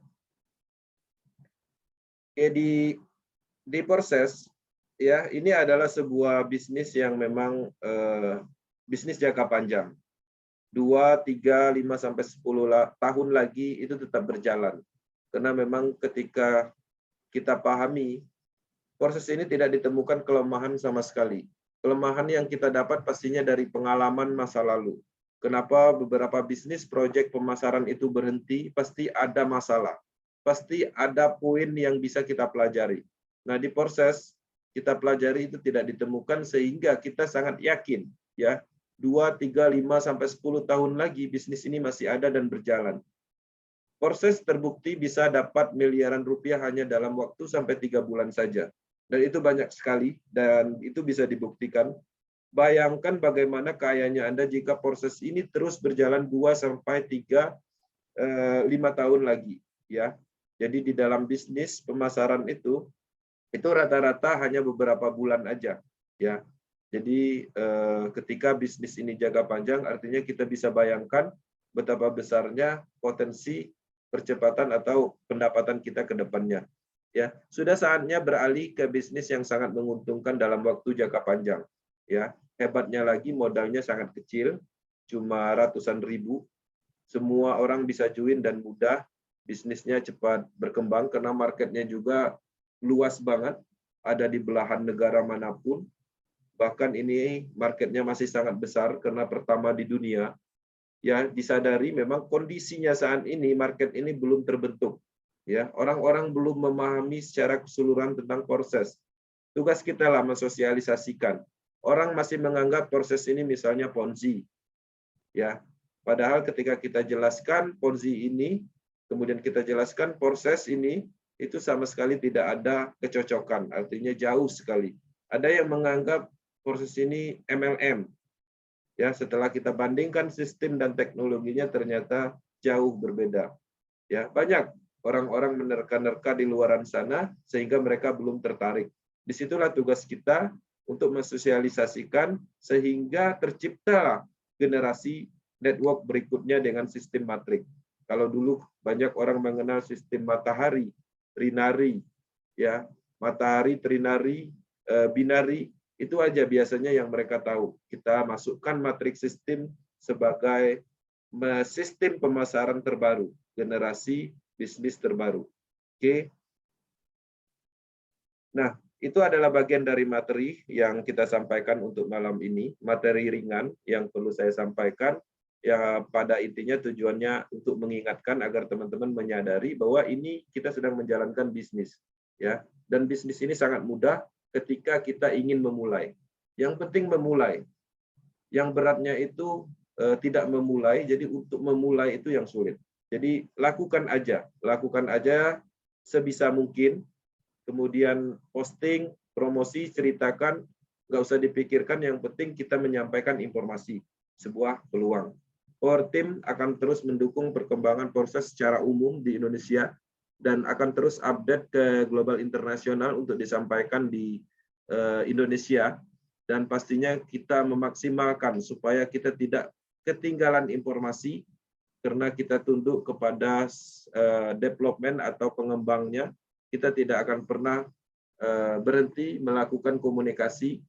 Oke, di proses, ya, ini adalah sebuah bisnis yang memang bisnis jangka panjang. 2, 3, 5, sampai 10 tahun lagi itu tetap berjalan. Karena memang ketika kita pahami, proses ini tidak ditemukan kelemahan sama sekali. Kelemahan yang kita dapat pastinya dari pengalaman masa lalu. Kenapa beberapa bisnis proyek pemasaran itu berhenti? Pasti ada masalah. Pasti ada poin yang bisa kita pelajari. Nah, di proses kita pelajari itu tidak ditemukan, sehingga kita sangat yakin, ya, 2, 3, 5, sampai 10 tahun lagi bisnis ini masih ada dan berjalan. Proses terbukti bisa dapat miliaran rupiah hanya dalam waktu sampai 3 bulan saja. Dan itu banyak sekali dan itu bisa dibuktikan. Bayangkan bagaimana kayanya Anda jika proses ini terus berjalan 2 sampai 3, 5 tahun lagi, ya. Jadi di dalam bisnis pemasaran itu rata-rata hanya beberapa bulan aja, ya. Jadi ketika bisnis ini jangka panjang, artinya kita bisa bayangkan betapa besarnya potensi percepatan atau pendapatan kita ke depannya. Ya, sudah saatnya beralih ke bisnis yang sangat menguntungkan dalam waktu jangka panjang. Ya, hebatnya lagi modalnya sangat kecil, cuma ratusan ribu. Semua orang bisa join dan mudah. Bisnisnya cepat berkembang karena marketnya juga luas banget, ada di belahan negara manapun. Bahkan ini marketnya masih sangat besar karena pertama di dunia. Ya, disadari memang kondisinya saat ini market ini belum terbentuk. Ya, orang-orang belum memahami secara keseluruhan tentang proses. Tugas kita lah mensosialisasikan. Orang masih menganggap proses ini misalnya Ponzi. Ya, padahal ketika kita jelaskan Ponzi ini, kemudian kita jelaskan proses ini, itu sama sekali tidak ada kecocokan, artinya jauh sekali. Ada yang menganggap proses ini MLM. Ya, setelah kita bandingkan sistem dan teknologinya ternyata jauh berbeda. Ya, banyak orang-orang menerka-nerka di luaran sana sehingga mereka belum tertarik. Disitulah tugas kita untuk mensosialisasikan sehingga tercipta generasi network berikutnya dengan sistem matrik. Kalau dulu banyak orang mengenal sistem matahari, trinari, ya, matahari, trinari, binari, itu aja biasanya yang mereka tahu. Kita masukkan matrik sistem sebagai sistem pemasaran terbaru, generasi bisnis terbaru. Oke. Nah, itu adalah bagian dari materi yang kita sampaikan untuk malam ini, materi ringan yang perlu saya sampaikan. Ya, pada intinya tujuannya untuk mengingatkan agar teman-teman menyadari bahwa ini kita sedang menjalankan bisnis, ya. Dan bisnis ini sangat mudah ketika kita ingin memulai. Yang penting memulai. Yang beratnya itu tidak memulai, jadi untuk memulai itu yang sulit. Jadi lakukan aja sebisa mungkin. Kemudian posting, promosi, ceritakan, nggak usah dipikirkan, yang penting kita menyampaikan informasi, sebuah peluang. Power Team akan terus mendukung perkembangan proses secara umum di Indonesia dan akan terus update ke global internasional untuk disampaikan di Indonesia, dan pastinya kita memaksimalkan supaya kita tidak ketinggalan informasi karena kita tunduk kepada development atau pengembangnya. Kita tidak akan pernah berhenti melakukan komunikasi,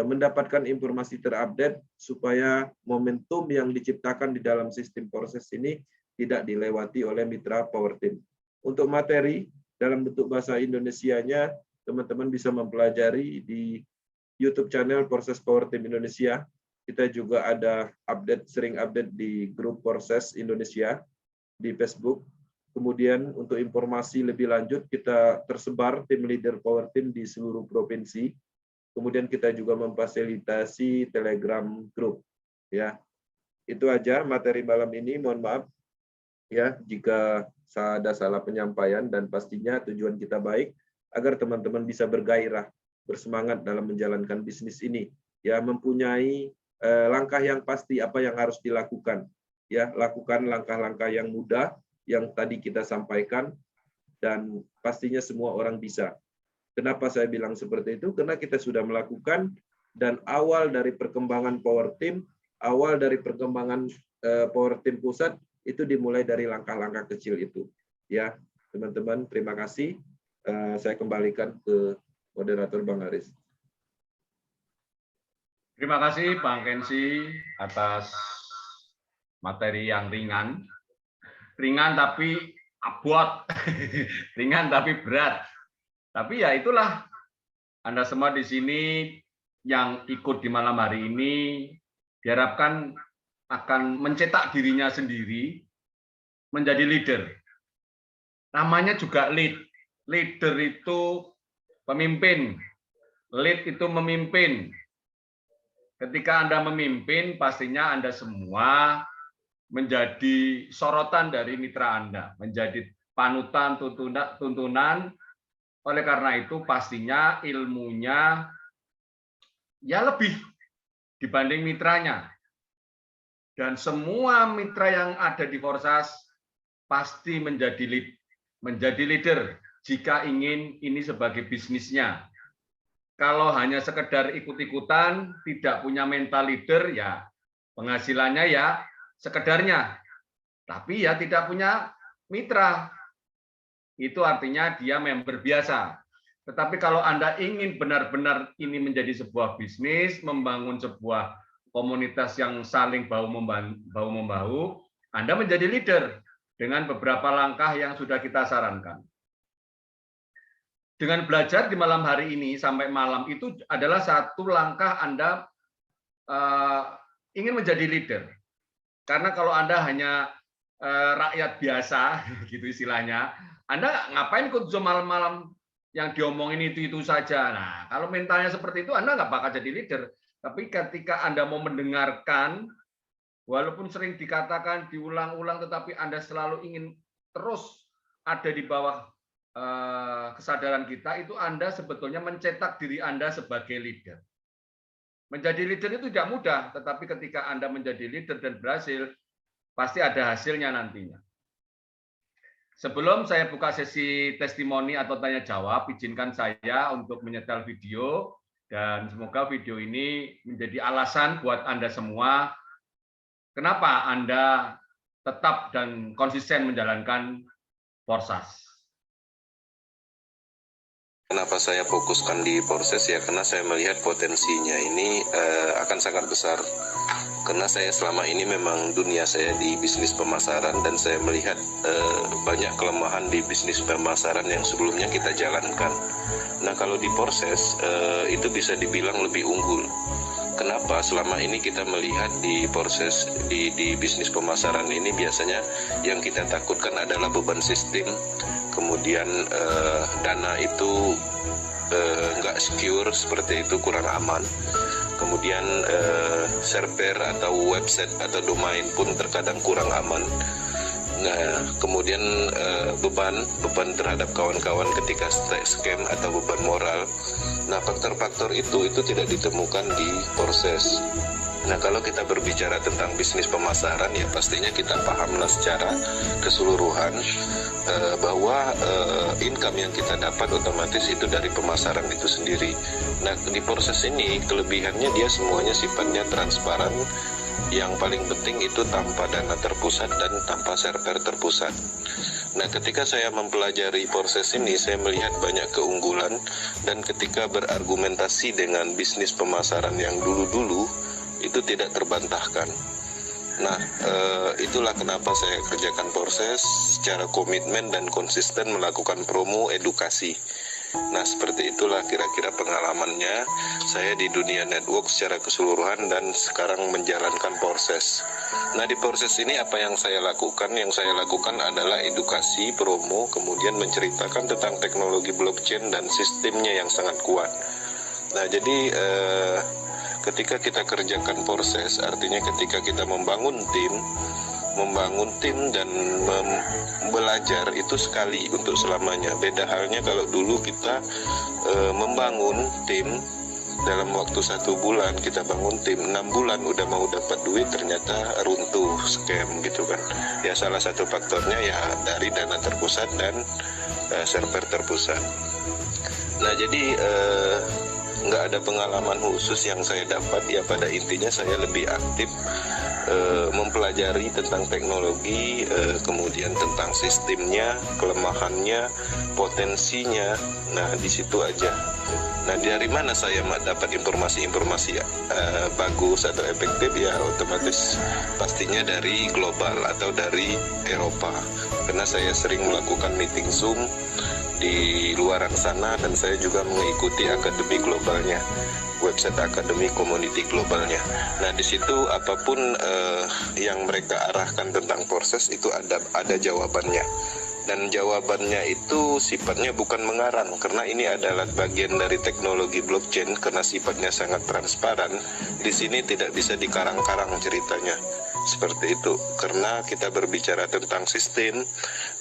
mendapatkan informasi terupdate supaya momentum yang diciptakan di dalam sistem proses ini tidak dilewati oleh mitra Power Team. Untuk materi dalam bentuk bahasa Indonesianya, teman-teman bisa mempelajari di YouTube channel Proses Power Team Indonesia. Kita juga ada sering update di grup Proses Indonesia di Facebook. Kemudian untuk informasi lebih lanjut, kita tersebar tim leader Power Team di seluruh provinsi. Kemudian kita juga memfasilitasi Telegram Group. Ya, itu aja materi malam ini. Mohon maaf ya jika ada salah penyampaian, dan pastinya tujuan kita baik agar teman-teman bisa bergairah, bersemangat dalam menjalankan bisnis ini. Ya, mempunyai langkah yang pasti apa yang harus dilakukan. Ya, lakukan langkah-langkah yang mudah yang tadi kita sampaikan, dan pastinya semua orang bisa. Kenapa saya bilang seperti itu? Karena kita sudah melakukan, dan awal dari perkembangan Power Team, awal dari perkembangan Power Team pusat itu dimulai dari langkah-langkah kecil itu. Ya, teman-teman, terima kasih. Saya kembalikan ke moderator Bang Aris. Terima kasih Bang Kensi atas materi yang ringan tapi abot, ringan tapi berat. Tapi ya itulah, Anda semua di sini yang ikut di malam hari ini diharapkan akan mencetak dirinya sendiri menjadi leader. Namanya juga lead. Leader itu pemimpin. Lead itu memimpin. Ketika Anda memimpin, pastinya Anda semua menjadi sorotan dari mitra Anda, menjadi panutan, tuntunan. Oleh karena itu, pastinya ilmunya ya lebih dibanding mitranya. Dan semua mitra yang ada di Forsas pasti menjadi leader jika ingin ini sebagai bisnisnya. Kalau hanya sekedar ikut-ikutan, tidak punya mental leader, ya penghasilannya ya sekedarnya, tapi ya tidak punya mitra. Itu artinya dia member biasa. Tetapi kalau Anda ingin benar-benar ini menjadi sebuah bisnis, membangun sebuah komunitas yang saling bahu-membahu, Anda menjadi leader dengan beberapa langkah yang sudah kita sarankan. Dengan belajar di malam hari ini sampai malam itu adalah satu langkah Anda ingin menjadi leader. Karena kalau Anda hanya rakyat biasa, gitu istilahnya, Anda ngapain ikut Zoom malam-malam yang diomongin itu saja. Nah, kalau mentalnya seperti itu, Anda nggak bakal jadi leader. Tapi ketika Anda mau mendengarkan, walaupun sering dikatakan, diulang-ulang, tetapi Anda selalu ingin terus ada di bawah kesadaran kita, itu Anda sebetulnya mencetak diri Anda sebagai leader. Menjadi leader itu tidak mudah, tetapi ketika Anda menjadi leader dan berhasil, pasti ada hasilnya nantinya. Sebelum saya buka sesi testimoni atau tanya jawab, izinkan saya untuk menyetel video, dan semoga video ini menjadi alasan buat Anda semua kenapa Anda tetap dan konsisten menjalankan Forsas. Kenapa saya fokuskan di proses ya, karena saya melihat potensinya ini akan sangat besar. Karena saya selama ini memang dunia saya di bisnis pemasaran, dan saya melihat banyak kelemahan di bisnis pemasaran yang sebelumnya kita jalankan. Nah, kalau di proses itu bisa dibilang lebih unggul. Kenapa? Selama ini kita melihat di proses di bisnis pemasaran ini biasanya yang kita takutkan adalah beban sistem, kemudian dana itu nggak secure, seperti itu, kurang aman. Kemudian server atau website atau domain pun terkadang kurang aman. Nah, kemudian beban terhadap kawan-kawan ketika scam atau beban moral. Nah, faktor-faktor itu tidak ditemukan di proses. Nah, kalau kita berbicara tentang bisnis pemasaran, ya pastinya kita pahamlah secara keseluruhan bahwa income yang kita dapat otomatis itu dari pemasaran itu sendiri. Nah, di proses ini kelebihannya dia semuanya sifatnya transparan. Yang paling penting itu tanpa dana terpusat dan tanpa server terpusat. Nah, ketika saya mempelajari proses ini, saya melihat banyak keunggulan, dan ketika berargumentasi dengan bisnis pemasaran yang dulu-dulu, itu tidak terbantahkan. Nah, itulah kenapa saya kerjakan proses secara komitmen dan konsisten melakukan promo edukasi. Nah, seperti itulah kira-kira pengalamannya saya di dunia network secara keseluruhan dan sekarang menjalankan proses. Nah, di proses ini apa yang saya lakukan? Yang saya lakukan adalah edukasi, promo, kemudian menceritakan tentang teknologi blockchain dan sistemnya yang sangat kuat. Nah, jadi ketika kita kerjakan proses, artinya ketika kita membangun tim dan belajar itu sekali untuk selamanya. Beda halnya kalau dulu kita membangun tim dalam waktu 1 bulan, kita bangun tim 6 bulan udah mau dapat duit, ternyata runtuh, scam gitu kan. Ya, salah satu faktornya ya dari dana terpusat dan server terpusat. Nah, jadi nggak ada pengalaman khusus yang saya dapat, ya pada intinya saya lebih aktif mempelajari tentang teknologi, kemudian tentang sistemnya, kelemahannya, potensinya. Nah, di situ aja. Nah, dari mana saya dapat informasi-informasi bagus atau efektif? Ya, otomatis pastinya dari global atau dari Eropa. Karena saya sering melakukan meeting Zoom di luaran sana, dan saya juga mengikuti akademi globalnya, website akademi community globalnya. Nah, di situ apapun yang mereka arahkan tentang proses itu ada jawabannya. Dan jawabannya itu sifatnya bukan mengarang, karena ini adalah bagian dari teknologi blockchain, karena sifatnya sangat transparan. Di sini tidak bisa dikarang-karang ceritanya. Seperti itu, karena kita berbicara tentang sistem,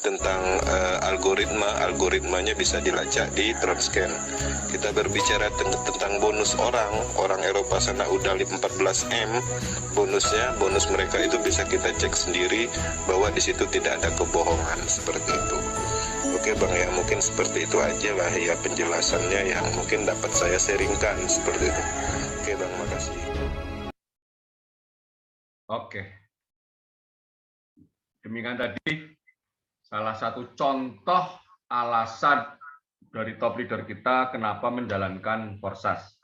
tentang algoritmanya bisa dilacak di Tronscan. Kita berbicara tentang bonus orang Eropa sana udah 14M bonus mereka itu bisa kita cek sendiri bahwa di situ tidak ada kebohongan, seperti itu. Oke Bang, ya mungkin seperti itu aja lah ya penjelasannya yang mungkin dapat saya sharingkan, seperti itu. Oke Bang, makasih. Oke. Demikian tadi salah satu contoh alasan dari top leader kita kenapa menjalankan Forsas.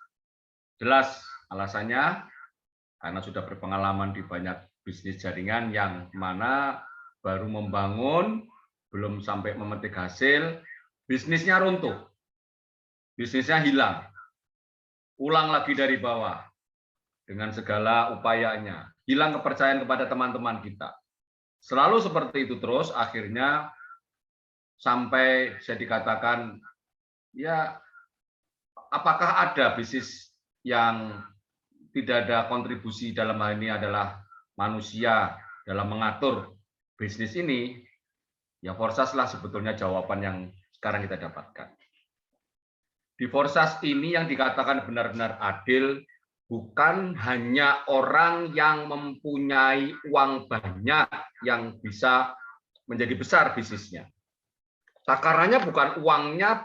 Jelas alasannya karena sudah berpengalaman di banyak bisnis jaringan yang mana baru membangun, belum sampai memetik hasil, bisnisnya runtuh, bisnisnya hilang, ulang lagi dari bawah dengan segala upayanya, hilang kepercayaan kepada teman-teman kita. Selalu seperti itu terus, akhirnya sampai saya dikatakan, ya apakah ada bisnis yang tidak ada kontribusi dalam hal ini adalah manusia dalam mengatur bisnis ini? Ya Forsas lah sebetulnya jawaban yang sekarang kita dapatkan. Di Forsas ini yang dikatakan benar-benar adil, bukan hanya orang yang mempunyai uang banyak yang bisa menjadi besar bisnisnya. Takarannya bukan uangnya,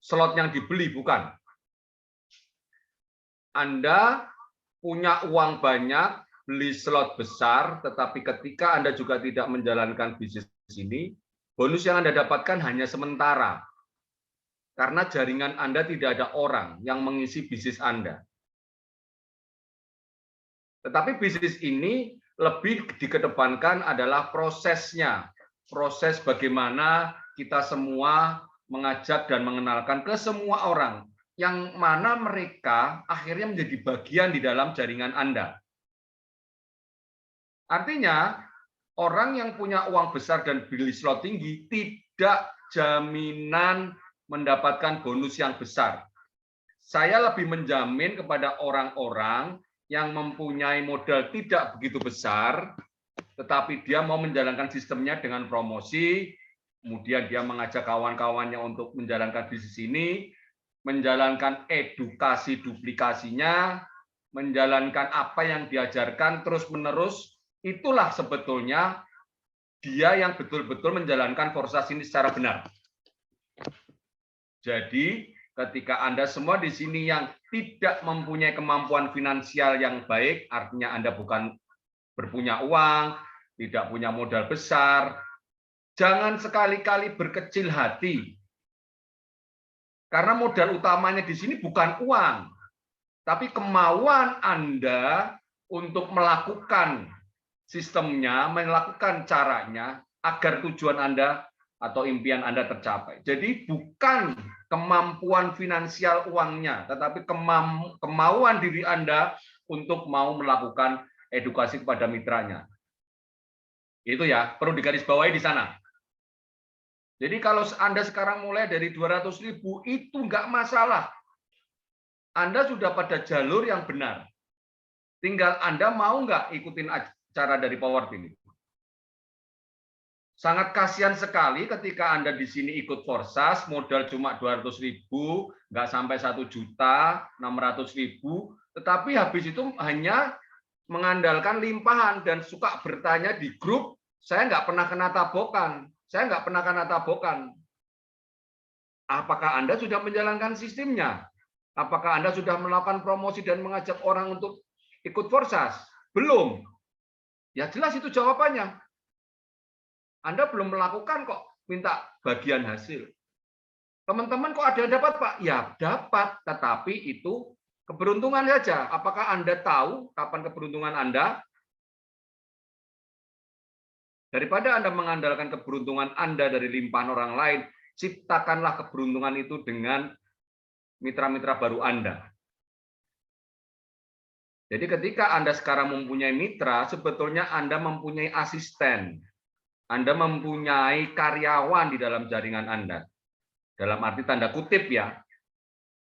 slot yang dibeli, bukan. Anda punya uang banyak, beli slot besar, tetapi ketika Anda juga tidak menjalankan bisnis ini, bonus yang Anda dapatkan hanya sementara. Karena jaringan Anda tidak ada orang yang mengisi bisnis Anda. Tetapi bisnis ini lebih dikedepankan adalah prosesnya. Proses bagaimana kita semua mengajak dan mengenalkan ke semua orang, yang mana mereka akhirnya menjadi bagian di dalam jaringan Anda. Artinya, orang yang punya uang besar dan beli slot tinggi tidak jaminan mendapatkan bonus yang besar. Saya lebih menjamin kepada orang-orang yang mempunyai modal tidak begitu besar, tetapi dia mau menjalankan sistemnya dengan promosi, kemudian dia mengajak kawan-kawannya untuk menjalankan bisnis ini, menjalankan edukasi duplikasinya, menjalankan apa yang diajarkan terus-menerus, itulah sebetulnya dia yang betul-betul menjalankan forsas ini secara benar. Jadi, ketika Anda semua di sini yang tidak mempunyai kemampuan finansial yang baik, artinya Anda bukan berpunya uang, tidak punya modal besar, jangan sekali-kali berkecil hati. Karena modal utamanya di sini bukan uang, tapi kemauan Anda untuk melakukan sistemnya, melakukan caranya, agar tujuan Anda atau impian Anda tercapai. Jadi bukan kemampuan finansial uangnya, tetapi kemauan diri Anda untuk mau melakukan edukasi kepada mitranya. Itu ya, perlu digarisbawahi di sana. Jadi kalau Anda sekarang mulai dari 200.000, itu nggak masalah. Anda sudah pada jalur yang benar. Tinggal Anda mau nggak ikutin cara dari Powerteam. Sangat kasihan sekali ketika Anda di sini ikut forsas, modal cuma 200.000, nggak sampai 1.600.000, tetapi habis itu hanya mengandalkan limpahan dan suka bertanya di grup, saya nggak pernah kena tabokan, saya nggak pernah kena tabokan. Apakah Anda sudah menjalankan sistemnya? Apakah Anda sudah melakukan promosi dan mengajak orang untuk ikut forsas? Belum. Ya jelas itu jawabannya. Anda belum melakukan kok minta bagian hasil. Teman-teman kok ada yang dapat, Pak? Ya dapat, tetapi itu keberuntungan saja. Apakah Anda tahu kapan keberuntungan Anda? Daripada Anda mengandalkan keberuntungan Anda dari limpahan orang lain, ciptakanlah keberuntungan itu dengan mitra-mitra baru Anda. Jadi ketika Anda sekarang mempunyai mitra, sebetulnya Anda mempunyai asisten. Anda mempunyai karyawan di dalam jaringan Anda. Dalam arti tanda kutip ya.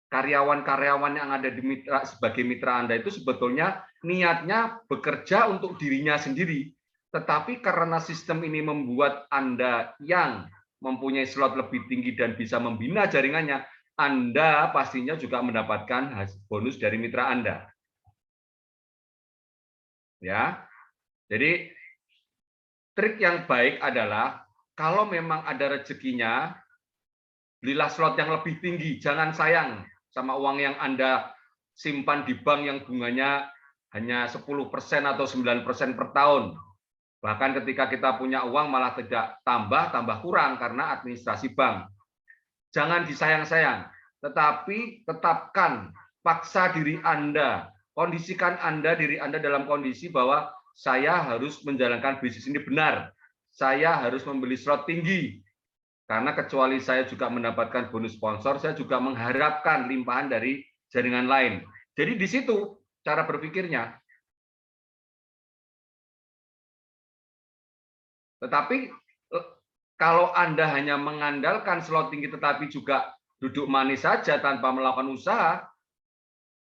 Karyawan-karyawan yang ada di mitra sebagai mitra Anda itu sebetulnya niatnya bekerja untuk dirinya sendiri. Tetapi karena sistem ini membuat Anda yang mempunyai slot lebih tinggi dan bisa membina jaringannya, Anda pastinya juga mendapatkan bonus dari mitra Anda. Ya. Jadi trik yang baik adalah kalau memang ada rezekinya, belilah slot yang lebih tinggi. Jangan sayang sama uang yang Anda simpan di bank yang bunganya hanya 10% atau 9% per tahun. Bahkan ketika kita punya uang malah tidak tambah kurang karena administrasi bank. Jangan disayang-sayang, tetapi tetapkan, paksa diri Anda, kondisikan diri Anda dalam kondisi bahwa saya harus menjalankan bisnis ini benar. Saya harus membeli slot tinggi. Karena kecuali saya juga mendapatkan bonus sponsor, saya juga mengharapkan limpahan dari jaringan lain. Jadi di situ cara berpikirnya. Tetapi kalau Anda hanya mengandalkan slot tinggi tetapi juga duduk manis saja tanpa melakukan usaha,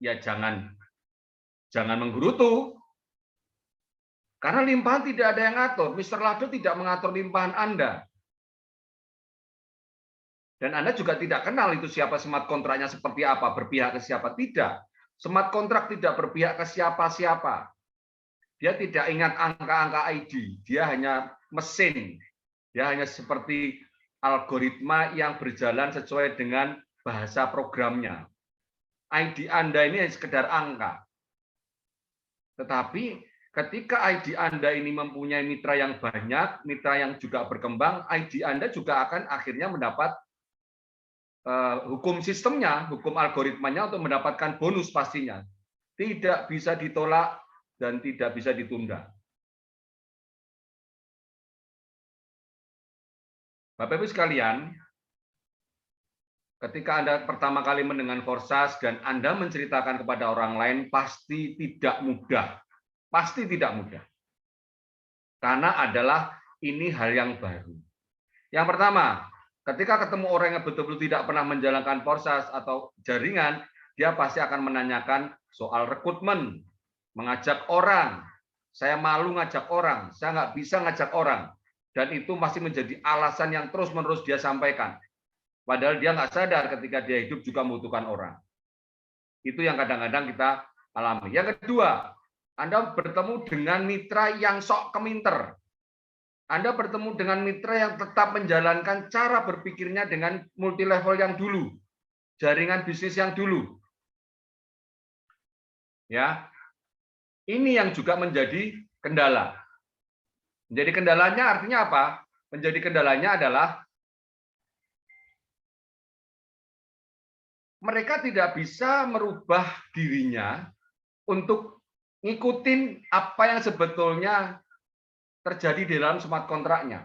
ya jangan menggerutu. Karena limpahan tidak ada yang ngatur. Mr. Lado tidak mengatur limpahan Anda. Dan Anda juga tidak kenal itu siapa smart kontraknya seperti apa, berpihak ke siapa. Tidak. Smart contract tidak berpihak ke siapa-siapa. Dia tidak ingat angka-angka ID, dia hanya mesin. Dia hanya seperti algoritma yang berjalan sesuai dengan bahasa programnya. ID Anda ini sekedar angka. Tetapi ketika ID Anda ini mempunyai mitra yang banyak, mitra yang juga berkembang, ID Anda juga akan akhirnya mendapat hukum sistemnya, hukum algoritmanya untuk mendapatkan bonus pastinya. Tidak bisa ditolak dan tidak bisa ditunda. Bapak Ibu sekalian, ketika Anda pertama kali mendengar Forsas dan Anda menceritakan kepada orang lain, pasti tidak mudah. Pasti tidak mudah. Karena adalah ini hal yang baru. Yang pertama, ketika ketemu orang yang betul-betul tidak pernah menjalankan Forsas atau jaringan, dia pasti akan menanyakan soal rekrutmen, mengajak orang. Saya malu ngajak orang, saya nggak bisa ngajak orang. Dan itu masih menjadi alasan yang terus-menerus dia sampaikan. Padahal dia nggak sadar ketika dia hidup juga membutuhkan orang. Itu yang kadang-kadang kita alami. Yang kedua, Anda bertemu dengan mitra yang sok keminter. Anda bertemu dengan mitra yang tetap menjalankan cara berpikirnya dengan multi level yang dulu, jaringan bisnis yang dulu. Ya, ini yang juga menjadi kendala. Menjadi kendalanya artinya apa? Menjadi kendalanya adalah mereka tidak bisa merubah dirinya untuk ngikutin apa yang sebetulnya terjadi di dalam smart kontraknya.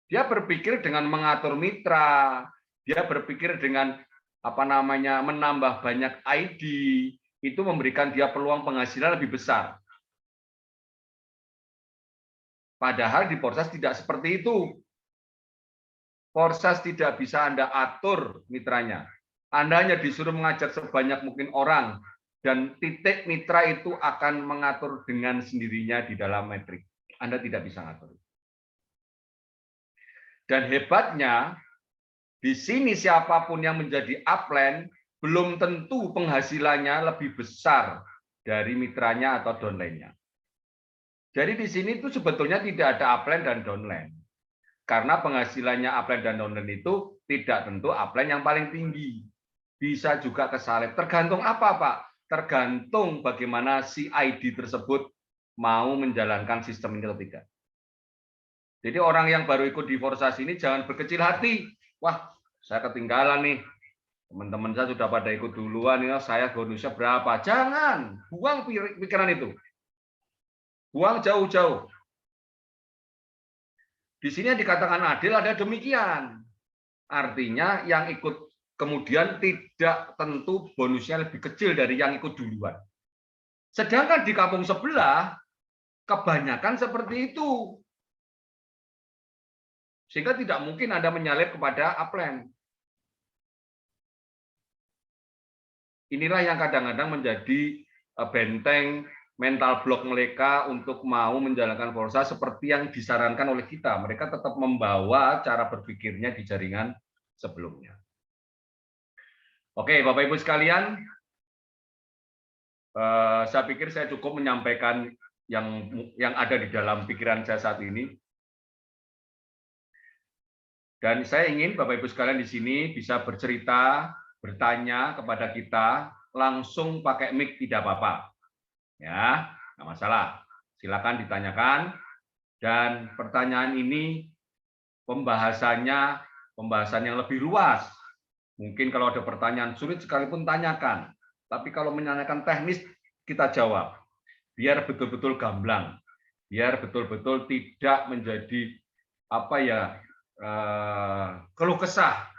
Dia berpikir dengan mengatur mitra, dia berpikir dengan menambah banyak ID, itu memberikan dia peluang penghasilan lebih besar. Padahal di Forsas tidak seperti itu. Forsas tidak bisa Anda atur mitranya. Anda hanya disuruh mengajak sebanyak mungkin orang, dan titik mitra itu akan mengatur dengan sendirinya di dalam metrik. Anda tidak bisa ngatur. Dan hebatnya, di sini siapapun yang menjadi upline, belum tentu penghasilannya lebih besar dari mitranya atau downline-nya. Jadi di sini itu sebetulnya tidak ada upline dan downline. Karena penghasilannya upline dan downline itu tidak tentu upline yang paling tinggi. Bisa juga kesalip. Tergantung apa, Pak? Tergantung bagaimana si ID tersebut mau menjalankan sistem ini atau tidak. Jadi orang yang baru ikut di Forsas ini jangan berkecil hati. Wah, saya ketinggalan nih. Teman-teman saya sudah pada ikut duluan, ya, saya bonusnya berapa? Jangan, buang pikiran itu. Buang jauh-jauh. Di sini yang dikatakan adil ada demikian. Artinya yang ikut kemudian tidak tentu bonusnya lebih kecil dari yang ikut duluan. Sedangkan di kampung sebelah, kebanyakan seperti itu. Sehingga tidak mungkin Anda menyalip kepada upline. Inilah yang kadang-kadang menjadi benteng mental block mereka untuk mau menjalankan Forsas seperti yang disarankan oleh kita. Mereka tetap membawa cara berpikirnya di jaringan sebelumnya. Oke, Bapak Ibu sekalian, saya pikir saya cukup menyampaikan yang ada di dalam pikiran saya saat ini. Dan saya ingin Bapak Ibu sekalian di sini bisa bercerita, bertanya kepada kita, langsung pakai mic tidak apa-apa. Ya, nggak masalah. Silakan ditanyakan. Dan pertanyaan ini pembahasan yang lebih luas. Mungkin kalau ada pertanyaan sulit sekalipun tanyakan. Tapi kalau menanyakan teknis, kita jawab. Biar betul-betul gamblang. Biar betul-betul tidak menjadi keluh kesah.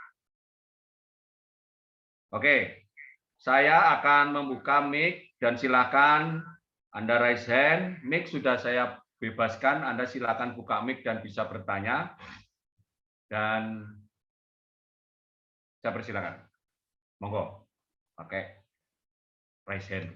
Oke, saya akan membuka mic dan silakan Anda raise hand. Mic sudah saya bebaskan, Anda silakan buka mic dan bisa bertanya. Dan saya persilakan. Monggo, pakai raise hand.